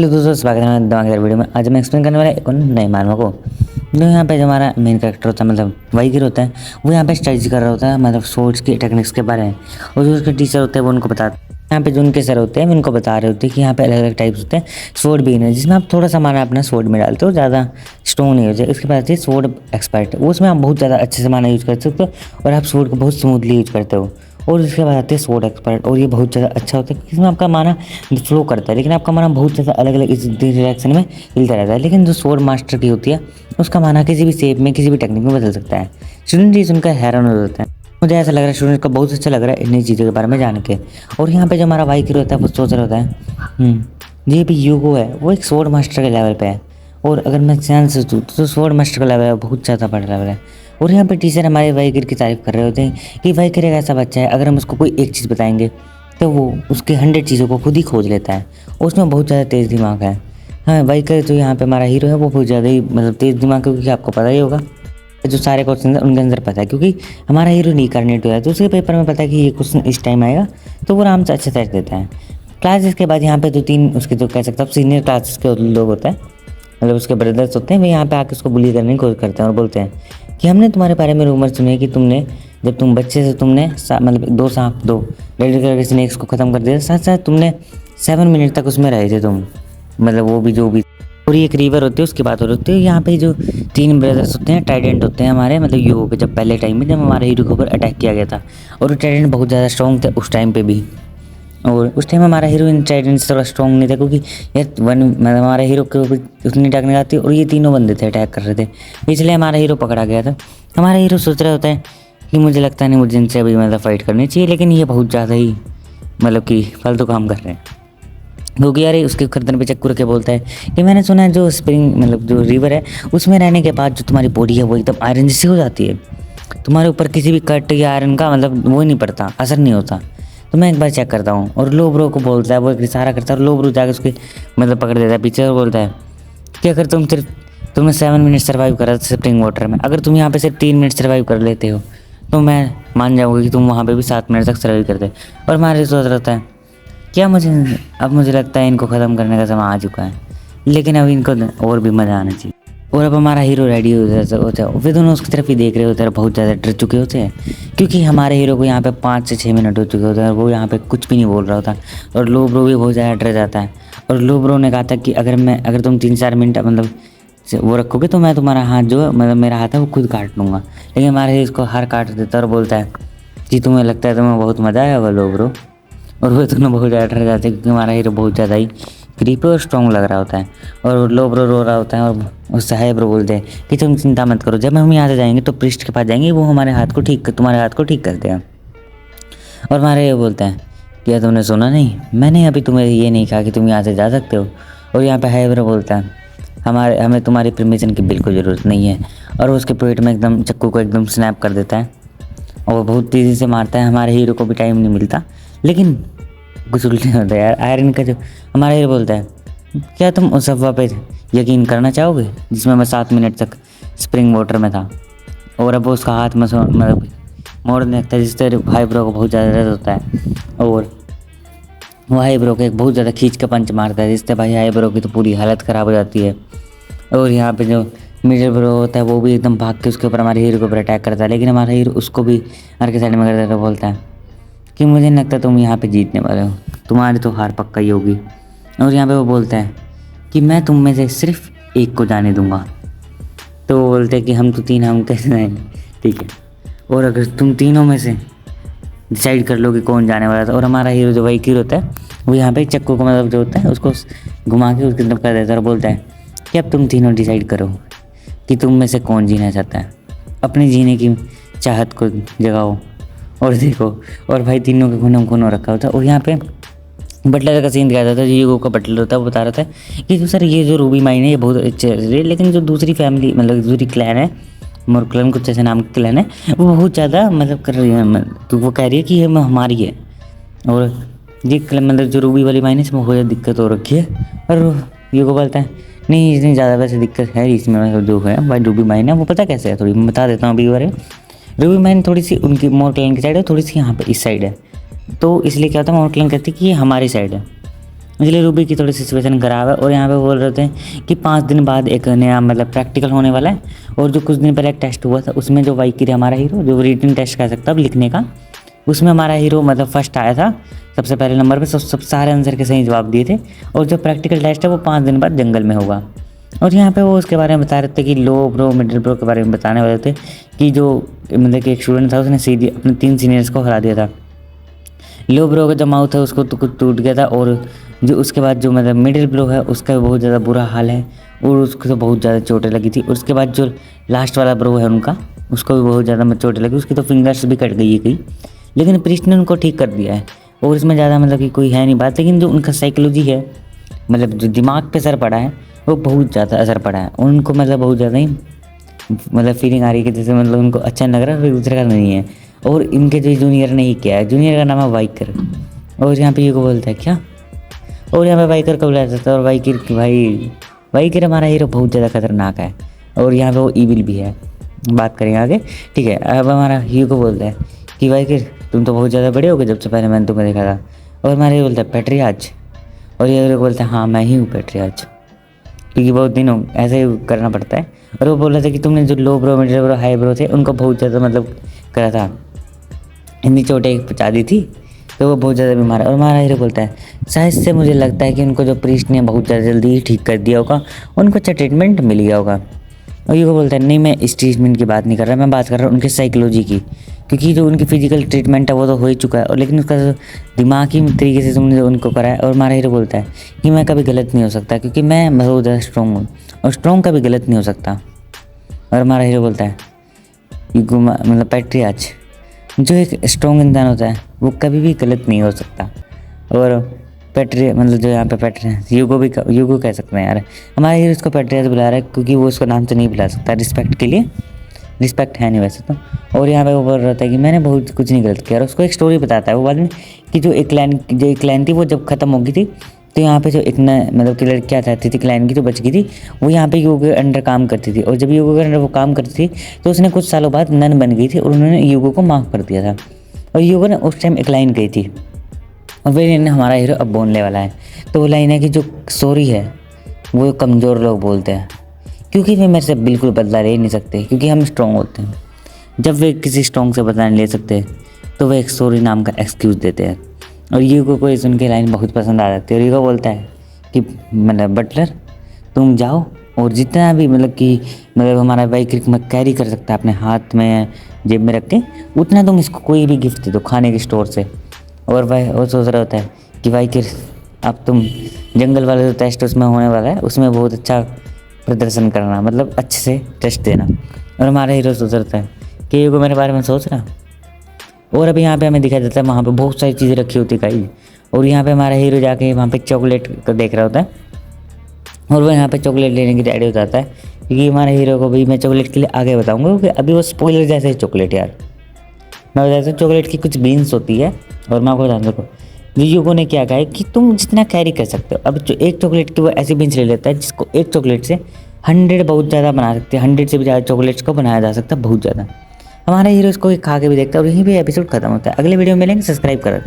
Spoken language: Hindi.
हेलो दोस्तों, स्वागत है धमाकेदार वीडियो में। आज मैं एक्सप्लेन करने वाला एक नए मानव को जो यहाँ पे जो हमारा मेन कैरेक्टर होता है, मतलब वाइगर होता है, वो यहाँ पे स्ट्रेटजी कर रहा होता है, मतलब सोर्ड्स की टेक्निक्स के बारे में। और जो उसके टीचर होते हैं वो उनको बताते हैं, यहाँ पे जो उनके सर होते हैं वो उनको बता रहे होते हैं कि यहाँ पे अलग अलग टाइप्स होते हैं स्वॉर्ड बिगिनर, जिसमें आप थोड़ा सा माना अपना स्वॉर्ड में डालते हो, ज़्यादा स्ट्रॉन्ग नहीं हो जाए। इसके बाद स्वॉर्ड एक्सपर्ट, वो उसमें आप बहुत ज़्यादा अच्छे से माना यूज़ कर सकते हो और आप स्वॉर्ड को बहुत स्मूथली यूज़ करते हो। और उसके बाद आते हैं स्वॉर्ड एक्सपर्ट, और ये बहुत ज़्यादा अच्छा होता है, इसमें आपका माना फ्लो करता है, लेकिन आपका माना बहुत ज़्यादा अलग अलग इस डायरेक्शन में हिलता रहता है। लेकिन जो स्वॉर्ड मास्टर की होती है उसका माना किसी भी शेप में, किसी भी टेक्निक में बदल सकता है। स्टूडेंट जी उनका हैरान हो जाता है। मुझे ऐसा लग रहा है स्टूडेंट को बहुत अच्छा लग रहा है इन चीज़ों के बारे में जान के। और यहाँ पे जो हमारा वाइकिर होता है वो सोच रहा होता है ये भी यूगो है, वो एक स्वॉर्ड मास्टर के लेवल पे है। और अगर मैं ध्यान से सोचूँ तो स्वॉर्ड मास्टर का लेवल है बहुत ज़्यादा बड़ा लेवल है। और यहाँ पे टीचर हमारे वाइकिर की तारीफ़ कर रहे होते हैं कि वाइकिर एक ऐसा बच्चा है, अगर हम उसको कोई एक चीज़ बताएंगे तो वो उसके 100 चीज़ों को खुद ही खोज लेता है। और उसमें बहुत ज़्यादा तेज़ दिमाग है। हाँ, वाइकिर जो यहाँ पे हमारा हीरो है वो बहुत ज़्यादा ही मतलब तेज़ दिमाग, क्योंकि आपको पता ही होगा जो सारे क्वेश्चन उनके अंदर पता है, क्योंकि हमारा हीरो रीइंकार्नेट हुआ है तो उसके पेपर में पता है कि ये क्वेश्चन इस टाइम आएगा, तो वो आराम से अच्छे से देता है। क्लासेस के बाद यहाँ पे 2-3 उसके जो कह सकते हैं सीनियर क्लासेस के लोग होते हैं, मतलब उसके ब्रदर्स होते हैं, वे यहाँ पे आके उसको बुली करने की कोशिश करते हैं और बोलते हैं कि हमने तुम्हारे बारे में रूमर सुने कि तुमने जब तुम बच्चे से तुमने मतलब 2 रेड कलर के स्नेक्स को ख़त्म कर दिया, साथ साथ तुमने 7 मिनट तक उसमें रहे थे तुम, मतलब वो भी जो भी। और ये एक रिवर होती है उसकी बात हो रही होती है। यहाँ पे जो 3 ब्रदर्स होते हैं, ट्राइडेंट होते हैं हमारे, मतलब यूगो के जब पहले टाइम में जब हमारे हीरो के ऊपर अटैक किया गया था, और वो ट्राइडेंट बहुत ज़्यादा स्ट्रॉन्ग थे उस टाइम पे भी। और उस टाइम हमारा हीरो इन ट्राइडेंट से थोड़ा स्ट्रॉन्ग नहीं था, क्योंकि यार मतलब हमारे हीरो के ऊपर उतनी अटैक नहीं आती, और ये तीनों बंदे थे अटैक कर रहे थे, इसलिए हमारा हीरो पकड़ा गया था। हमारा हीरो सोच रहा होता है कि मुझे लगता नहीं मुझे इनसे अभी मतलब फ़ाइट करनी चाहिए, लेकिन ये बहुत ज़्यादा ही मतलब कि फालतू काम कर रहे हैं। क्योंकि यार उसके गर्दन पे चक्कू रख के बोलता है कि मैंने सुना है जो स्प्रिंग मतलब जो रिवर है उसमें रहने के बाद जो तुम्हारी बॉडी है वो एकदम आयरन जैसी हो जाती है, तुम्हारे ऊपर किसी भी कट या आयरन का मतलब वो नहीं पड़ता, असर नहीं होता। तो मैं एक बार चेक करता हूँ। और लो ब्रो को बोलता है, वो एक इशारा करता है और लो ब्रो जाकर उसके मतलब पकड़ देता है पीछे और बोलता है कि अगर तुमने 7 मिनट सर्वाइव करा स्प्रिंग वाटर में, अगर तुम यहाँ पे सिर्फ 3 मिनट सर्वाइव कर लेते हो तो मैं मान जाऊँगा कि तुम वहाँ पे भी 7 मिनट तक सर्वाइव करते। और हमारे सोच रहता है क्या मुझे लगता है इनको ख़त्म करने का समय आ चुका है, लेकिन अब इनको और भी मज़ा आना चाहिए। और अब हमारा हीरो रेडी होता है, वे दोनों उसकी तरफ ही देख रहे होते हैं, बहुत ज़्यादा डर चुके होते हैं, क्योंकि हमारे हीरो को यहाँ पे 5 से 6 मिनट हो चुके होते हैं और वो यहाँ पे कुछ भी नहीं बोल रहा होता। और लो ब्रो भी बहुत ज़्यादा डर जाता है। और लो ब्रो ने कहा था कि अगर तुम 3-4 मिनट मतलब वो रखोगे तो मैं तुम्हारा हाथ जो मतलब मेरा हाथ है वो खुद काट लूँगा। लेकिन हमारे हीरो इसको हार काट देता है और बोलता है कि तुम्हें लगता है तुम्हें बहुत मज़ा आया होगा लो ब्रो। और वो दोनों बहुत ज़्यादा डर जाते हैं, क्योंकि हमारा हीरो बहुत ज़्यादा ही क्रीपी और स्ट्रॉन्ग लग रहा होता है। और लो ब्रो रो रहा होता है और उससे हाय ब्रो बोलते हैं कि तुम चिंता मत करो, जब हम यहाँ से जाएंगे तो प्रिस्ट के पास जाएंगे, वो तुम्हारे हाथ को ठीक कर देगा। और हमारे ये बोलते हैं क्या तुमने सुना नहीं, मैंने अभी तुम्हें ये नहीं कहा कि तुम यहाँ से जा सकते हो। और यहाँ पे हाय ब्रो बोलता है हमें तुम्हारी परमिशन की बिल्कुल ज़रूरत नहीं है। और वो उसके पेट में एकदम चक्कू को एकदम स्नैप कर देता है और वो बहुत तेज़ी से मारता है। हमारे हीरो को भी टाइम नहीं मिलता, लेकिन कुछ उल्टे होता है यार। आयरन का जो हमारा हीरो बोलता है क्या तुम उस अफवाह पे यकीन करना चाहोगे जिसमें मैं 7 मिनट तक स्प्रिंग वाटर में था। और अब वो उसका हाथ में मतलब मोड़ने लगता है, जिससे भाई ब्रो को बहुत ज़्यादा दर्द होता है। और वो हाई ब्रो को एक बहुत ज़्यादा खींच के पंच मारता है, जिससे भाई हाई ब्रो की तो पूरी हालत ख़राब हो जाती है। और यहाँ पे जो मिडिल ब्रो होता है वो भी एकदम भाग के उसके ऊपर हमारे हीरो के ऊपर अटैक करता है, लेकिन हमारा हीरो उसको भी हर के साइड में कर देता है। बोलता है कि मुझे नहीं लगता तुम यहाँ पे जीतने वाले हो, तुम्हारी तो हार पक्का ही होगी। और यहाँ पे वो बोलता है कि मैं तुम में से सिर्फ एक को जाने दूंगा। तो वो बोलते हैं कि हम तो 3 हम कैसे जाएंगे, ठीक है, और अगर तुम तीनों में से डिसाइड कर लो कि कौन जाने वाला था। और हमारा हीरो जो वाइकिर होता है वो यहाँ पे चक्कू को मतलब जो होता है उसको घुमा के उसकी तरफ कर देता है और बोलता है कि अब तुम तीनों डिसाइड करो कि तुम में से कौन जीना चाहता है, अपनी जीने की चाहत को जगाओ और देखो। और भाई तीनों के खून खून हो रखा होता है। और यहाँ पे बटलर का सीन दिखाया जाता है, जो यूगो का बटलर होता है वो बता रहा था कि जो सर ये जो रूबी माइन है ये बहुत अच्छे है, लेकिन जो दूसरी फैमिली मतलब दूसरी क्लैन है मोरक्लन कुछ ऐसे नाम की क्लैन है, वो बहुत ज़्यादा मतलब कर रही है, तो वो कह रही है कि ये हमारी है। और ये मतलब जो रूबी वाली माइन है इसमें बहुत ज़्यादा दिक्कत हो रखी है। और यूगो बोलता है नहीं इतनी ज़्यादा वैसे दिक्कत है इसमें, जो है भाई रूबी माइन है वो पता कैसे है, थोड़ी मैं बता देता हूँ अभी बारे। रूबी माइन थोड़ी सी उनकी मोरक्लन की साइड है, थोड़ी सी यहाँ पे इस साइड है, तो इसलिए क्या होता है मोरक्लन कहती है कि ये हमारी साइड है। इसलिए रूबी की थोड़ी सिचुएशन ख़राब है। और यहाँ पे बोल रहे थे कि 5 दिन बाद एक नया मतलब प्रैक्टिकल होने वाला है। और जो कुछ दिन पहले एक टेस्ट हुआ था उसमें जो वाइकिरी हमारा हीरो जो रिटन टेस्ट कह सकता है अब लिखने का, उसमें हमारा हीरो मतलब फर्स्ट आया था सबसे पहले नंबर पे। सब सारे आंसर के सही जवाब दिए थे। और जो प्रैक्टिकल टेस्ट है वो 5 दिन बाद जंगल में होगा। और यहाँ पे वो उसके बारे में बता रहे थे कि लो ब्रो मिडिल ब्रो के बारे में बताने वाले थे कि जो मतलब कि एक स्टूडेंट था उसने सीधी अपने 3 सीनियर्स को हरा दिया था। लो ब्रो का जो माउथ है उसको तो कुछ टूट गया था। और जो उसके बाद जो मतलब मिडिल ब्रो है उसका बहुत ज़्यादा बुरा हाल है और उसको तो बहुत ज़्यादा चोटें लगी थी। और उसके बाद जो लास्ट वाला ब्रो है उनका उसको भी बहुत ज़्यादा चोटें लगी, उसकी तो फिंगर्स भी कट गई है कई, लेकिन प्रीस्ट ने उनको ठीक कर दिया है। और इसमें ज़्यादा मतलब कि कोई है नहीं बात, लेकिन जो उनका साइकोलॉजी है मतलब जो दिमाग पे असर पड़ा है वो बहुत ज़्यादा असर पड़ा है उनको, मतलब बहुत ज़्यादा ही मतलब फीलिंग आ रही है कि जैसे मतलब उनको अच्छा नहीं लग रहा है, फिर दूसरे का नहीं है। और इनके जो जूनियर ने ही किया है, जूनियर का नाम है वाइकर। और यहाँ पे ये को बोलता है क्या, और यहाँ पे वाइकर को बुलाया जाता है। और वाइकर की वाइकर हमारा हीरो बहुत ज़्यादा खतरनाक है और यहाँ पे वो ईविल भी है, बात करेंगे आगे, ठीक है। अब हमारा हीरो को बोलता है कि वाइकर तुम तो बहुत ज़्यादा बड़े हो गए जब से पहले मैंने तुम्हें देखा था। और हमारा हीरो बोलता है पेट्रियाज। और ये हीरो बोलता है हाँ मैं ही हूँ पेट्रियाज, क्योंकि बहुत दिन हो ऐसे ही करना पड़ता है। और वो बोल रहा था कि तुमने जो low brow middle brow high brow थे उनको बहुत ज़्यादा मतलब करा था, इतनी चोटें पहुँचा दी थी तो वो बहुत ज़्यादा बीमार है। और हमारा हीरो बोलता है शायद से मुझे लगता है कि उनको जो प्रीस्ट ने बहुत ज़्यादा जल्दी ही ठीक कर दिया होगा, उनको अच्छा ट्रीटमेंट मिल गया होगा। और ये को बोलता है नहीं मैं इस ट्रीटमेंट की बात नहीं कर रहा, मैं बात कर रहा हूँ उनकी साइकोलॉजी की, क्योंकि जो उनकी फिजिकल ट्रीटमेंट है वो तो हो ही चुका है और लेकिन उसका जो दिमागी तरीके से तुमने जो उनको करा है। और हमारा हीरो बोलता है कि मैं कभी गलत नहीं हो सकता क्योंकि मैं बहुत ज़्यादा स्ट्रॉन्ग हूँ और स्ट्रॉन्ग कभी गलत नहीं हो सकता। और हमारा हीरो बोलता है मतलब पेट्रियाज जो एक स्ट्रॉन्ग इंसान होता है वो कभी भी गलत नहीं हो सकता। और पेट्री मतलब जो यहाँ पे पेट्रियाज यूगो कह सकते हैं यार, हमारा हीरो इसको पेट्रियाज बुला रहा है क्योंकि वो उसको नाम से नहीं बुला सकता, रिस्पेक्ट के लिए, रिस्पेक्ट है नहीं वैसे तो। और यहाँ पे वो बोल रहा था कि मैंने बहुत कुछ नहीं गलत किया। और उसको एक स्टोरी बताता है वो बाद में कि जो एक लाइन थी वो जब ख़त्म हो गई थी तो यहाँ पे जो एक मतलब कि लड़कियाँ आती थी क्लाइंट की जो बच गई थी वो यहाँ पे यूगो के अंडर काम करती थी। और जब यूगो के अंडर वो काम करती थी तो उसने कुछ सालों बाद नन बन गई थी और उन्होंने यूगो को माफ़ कर दिया था। और यूगो ने उस टाइम एक लाइन कही थी और वही लाइन हमारा हीरो अब बोलने वाला है। तो वो लाइन है कि जो सॉरी है वो कमज़ोर लोग बोलते हैं क्योंकि वे मेरे से बिल्कुल बदला ले नहीं सकते, क्योंकि हम स्ट्रॉन्ग होते हैं। जब वे किसी स्ट्रॉन्ग से बदला नहीं ले सकते तो वे एक सॉरी नाम का एक्सक्यूज़ देते हैं। और यूगो को सुन के लाइन बहुत पसंद आ जाती है। और यूगो बोलता है कि मतलब बटलर तुम जाओ और जितना भी मतलब कि मतलब हमारा बाइक में कैरी कर सकता है अपने हाथ में जेब में रख के उतना तुम इसको कोई भी गिफ्ट दे दो खाने के स्टोर से। और वह वो सोच रहा होता है कि बाइकर अब तुम जंगल वाला जो टेस्ट उसमें होने वाला है उसमें बहुत अच्छा प्रदर्शन करना, मतलब अच्छे से टेस्ट देना। और हमारा हीरो सोच रहा है कि यूगो मेरे बारे में सोच रहा। और अभी यहाँ पे हमें दिखाई देता है वहाँ पे बहुत सारी चीज़ें रखी होती गाइस। और यहाँ पे हमारा हीरो जाके वहाँ पे चॉकलेट को देख रहा होता है और वो यहाँ पे चॉकलेट लेने की रेडी हो जाता है, क्योंकि हमारे हीरो को भी मैं चॉकलेट के लिए आगे बताऊँगा क्योंकि अभी वो स्पॉइलर जैसे ही चॉकलेट यार मैं बताता हूँ। चॉकलेट की कुछ बीन्स होती है और मैं आपको बताऊँ देखो यूगो ने क्या कहा है कि तुम जितना कैरी कर सकते हो। अब जो एक चॉकलेट की वो ऐसी बीन्स ले लेता है जिसको एक चॉकलेट से 100 बहुत ज़्यादा बना सकते हैं, 100 से भी ज़्यादा चॉकलेट्स को बनाया जा सकता है बहुत ज़्यादा। हमारा हीरो इसको खा के भी देखता है और यहीं पे एपिसोड खत्म होता है। अगले वीडियो में मिलेंगे, सब्सक्राइब करा।